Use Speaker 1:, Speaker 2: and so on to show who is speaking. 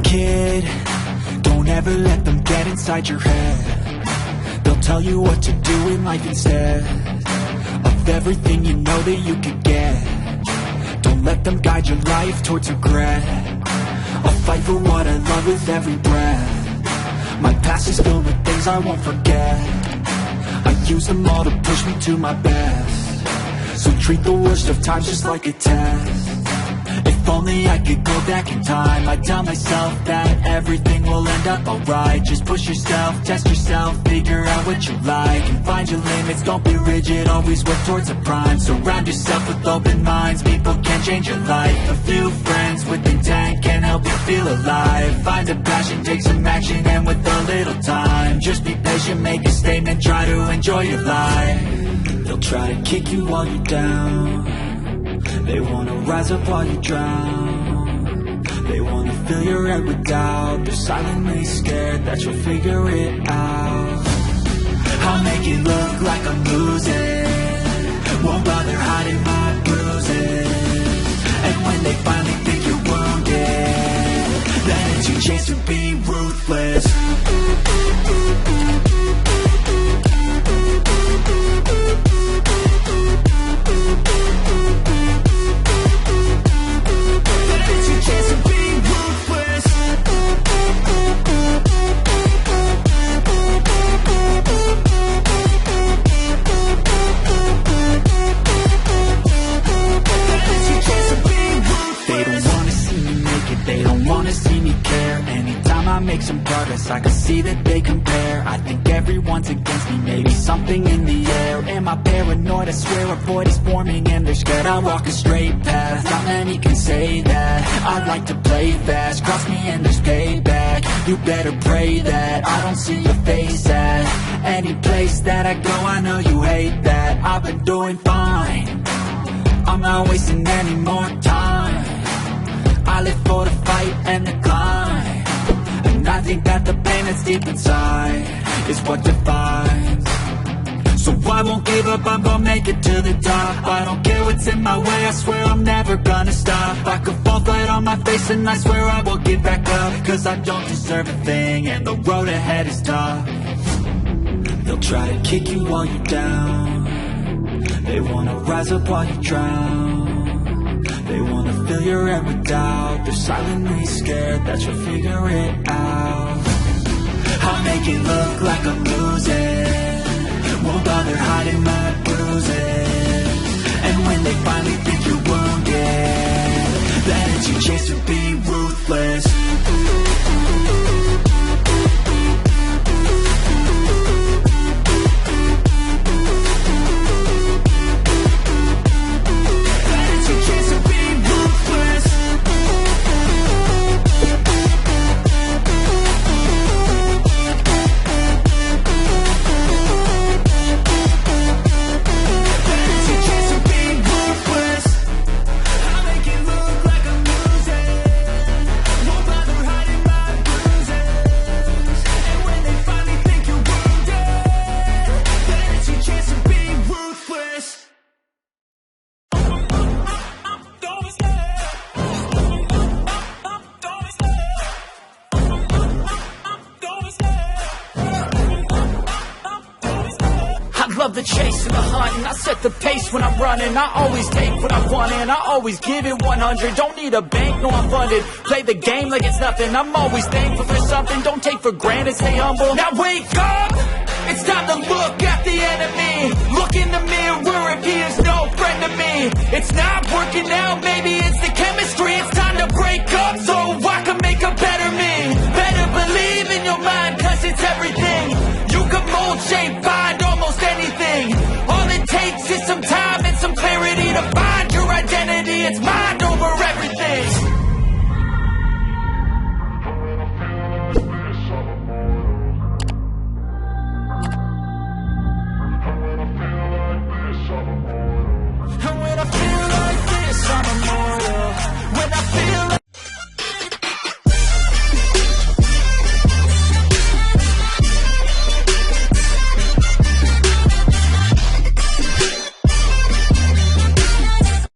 Speaker 1: kid, don't ever let them get inside your head. They'll tell you what to do in life instead of everything you know that you could get. Don't let them guide your life towards regret. I'll fight for what I love with every breath. My past is filled with things I won't forget. I use them all to push me to my best. So treat the worst of times just like a test. If only I could go back in time, I'd tell myself that everything will end up alright. Just push yourself, test yourself, figure out what you like, and find your limits, don't be rigid, always work towards a prime. Surround yourself with open minds, people can change your life. A few friends with intent can help you feel alive. Find a passion, take some action, and with a little time, just be patient, make a statement, try to enjoy your life. They'll try to kick you while you're down. They wanna rise up while you drown. They wanna fill your head with doubt. They're silently scared that you'll figure it out. I'll make it look like I'm losing, won't bother hiding my bruises. And when they finally think you're wounded, then it's your chance to be ruthless. Make some progress, I can see that they compare. I think everyone's against me, maybe something in the air. Am I paranoid? I swear a void is forming and they're scared. I walk a straight path, not many can say that. I like to play fast, cross me and there's payback. You better pray that I don't see your face at any place that I go. I know you hate that. I've been doing fine, I'm not wasting any more time. I live for the fight and the climb. I think that the pain that's deep inside is what defines. So I won't give up, I'm gonna make it to the top. I don't care what's in my way, I swear I'm never gonna stop. I could fall flat on my face and I swear I will get back up. Cause I don't deserve a thing and the road ahead is tough. They'll try to kick you while you're down. They wanna rise up while you drown. They wanna fill your head with doubt. They're silently scared that you'll figure it out. I'll make it look like I'm losing, won't bother hiding my bruises. And when they finally think you're wounded, then it's your chance to be ruthless.
Speaker 2: Love the chase and the hunt, and I set the pace when I'm running. I always take what I want and I always give it 100. Don't need a bank, no I'm funded. Play the game like it's nothing. I'm always thankful for something. Don't take for granted, stay humble. Now wake up! It's time to look at the enemy. Look in the mirror if he is no friend to me. It's not working out, maybe it's the chemistry. It's time to break up so I can make a better me. Better believe in your mind, cause it's everything. You can mold, shape,